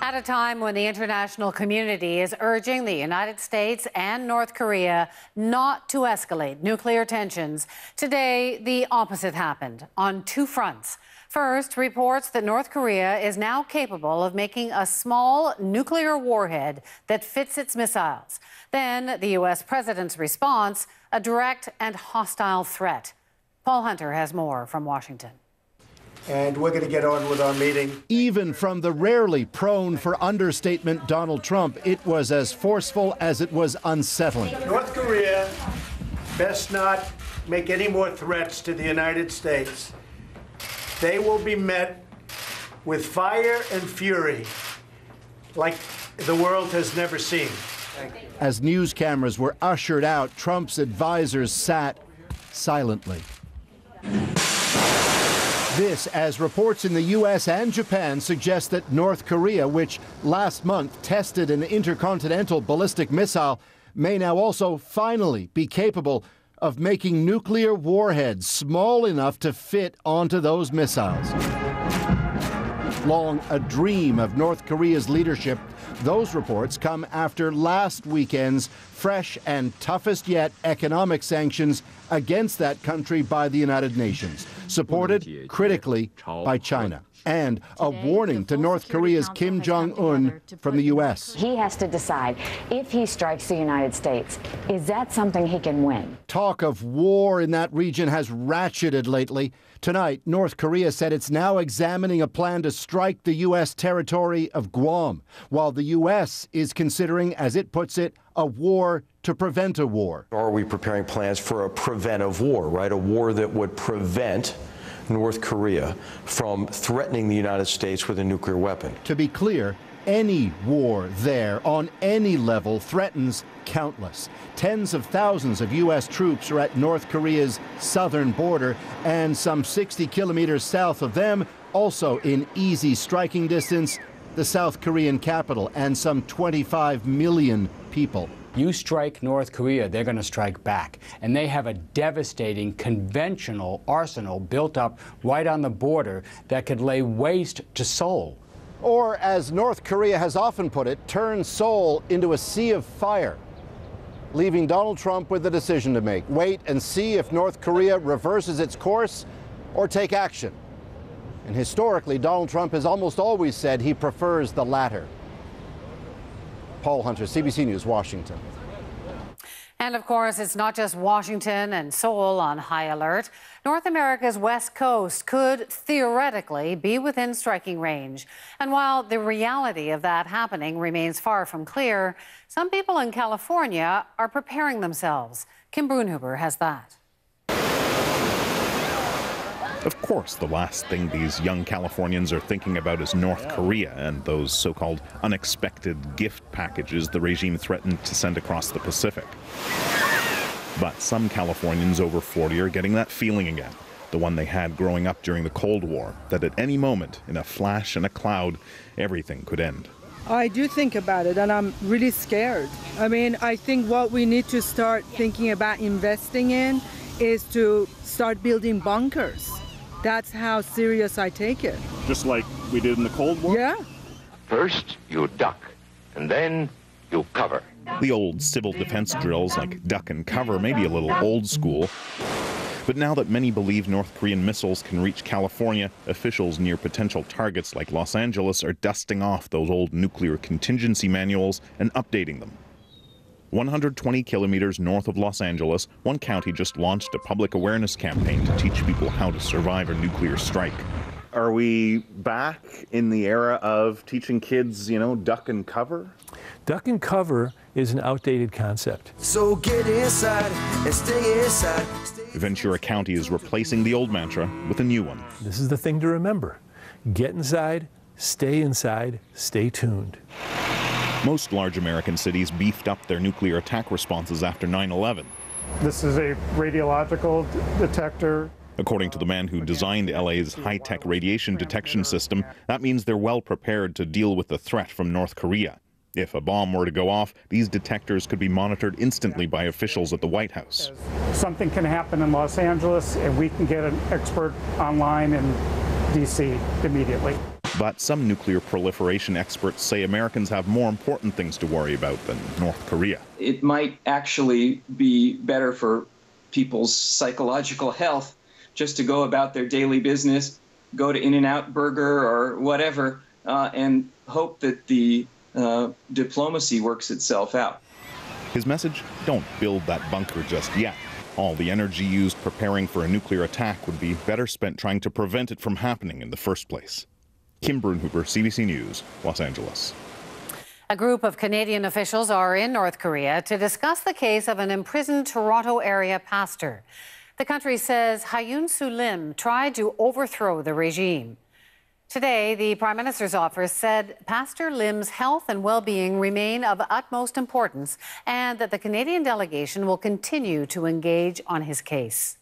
At a time when the international community is urging the United States and North Korea not to escalate nuclear tensions, today the opposite happened on two fronts. First, reports that North Korea is now capable of making a small nuclear warhead that fits its missiles. Then the U.S. president's response, a direct and hostile threat. Paul Hunter has more from Washington. And we're going to get on with our meeting. Even from the rarely prone for understatement Donald Trump, it was as forceful as it was unsettling. North Korea best not make any more threats to the United States. They will be met with fire and fury like the world has never seen. As news cameras were ushered out, Trump's advisors sat silently. This, as reports in the U.S. and Japan suggest that North Korea, which last month tested an intercontinental ballistic missile, may now also finally be capable of making nuclear warheads small enough to fit onto those missiles. Long a dream of North Korea's leadership, those reports come after last weekend's fresh and toughest yet economic sanctions against that country by the United Nations, supported critically by China. And a warning to North Korea's Kim Jong-un from the U.S. He has to decide if he strikes the United States, is that something he can win? Talk of war in that region has ratcheted lately. Tonight, North Korea said it's now examining a plan to strike the U.S. territory of Guam, while the U.S. is considering, as it puts it, a war to prevent a war. Are we preparing plans for a preventive war, right? A war that would prevent North Korea from threatening the United States with a nuclear weapon. To be clear, any war there on any level threatens countless. Tens of thousands of U.S. troops are at North Korea's southern border, and some 60 kilometers south of them, also in easy striking distance, the South Korean capital and some 25 million people. You strike North Korea, they're going to strike back. And they have a devastating conventional arsenal built up right on the border that could lay waste to Seoul. Or, as North Korea has often put it, turn Seoul into a sea of fire, leaving Donald Trump with a decision to make. Wait and see if North Korea reverses its course or take action. And historically, Donald Trump has almost always said he prefers the latter. Paul Hunter, CBC News, Washington. And of course, it's not just Washington and Seoul on high alert. North America's west coast could theoretically be within striking range. And while the reality of that happening remains far from clear, some people in California are preparing themselves. Kim Brunhuber has that. Of course, the last thing these young Californians are thinking about is North Korea and those so-called unexpected gift packages the regime threatened to send across the Pacific. But some Californians over 40 are getting that feeling again, the one they had growing up during the Cold War, that at any moment, in a flash and a cloud, everything could end. I do think about it, and I'm really scared. I mean, I think what we need to start thinking about investing in is to start building bunkers. That's how serious I take it. Just like we did in the Cold War? Yeah. First, you duck, and then you cover. The old civil defense drills like duck and cover may be a little old school. But now that many believe North Korean missiles can reach California, officials near potential targets like Los Angeles are dusting off those old nuclear contingency manuals and updating them. 120 kilometers north of Los Angeles, one county just launched a public awareness campaign to teach people how to survive a nuclear strike. Are we back in the era of teaching kids, duck and cover? Duck and cover is an outdated concept. So get inside and stay inside. Ventura County is replacing the old mantra with a new one. This is the thing to remember. Get inside, stay tuned. Most large American cities beefed up their nuclear attack responses after 9/11. This is a radiological detector. According to the man who designed LA's high-tech radiation detection system, that means they're well prepared to deal with the threat from North Korea. If a bomb were to go off, these detectors could be monitored instantly by officials at the White House. Something can happen in Los Angeles, and we can get an expert online in D.C. immediately. But some nuclear proliferation experts say Americans have more important things to worry about than North Korea. It might actually be better for people's psychological health just to go about their daily business, go to In-N-Out Burger or whatever, and hope that the diplomacy works itself out. His message: don't build that bunker just yet. All the energy used preparing for a nuclear attack would be better spent trying to prevent it from happening in the first place. Kim Brunhuber, CBC News, Los Angeles. A group of Canadian officials are in North Korea to discuss the case of an imprisoned Toronto area pastor. The country says Hyun Soo Lim tried to overthrow the regime. Today, the Prime Minister's office said Pastor Lim's health and well-being remain of utmost importance and that the Canadian delegation will continue to engage on his case.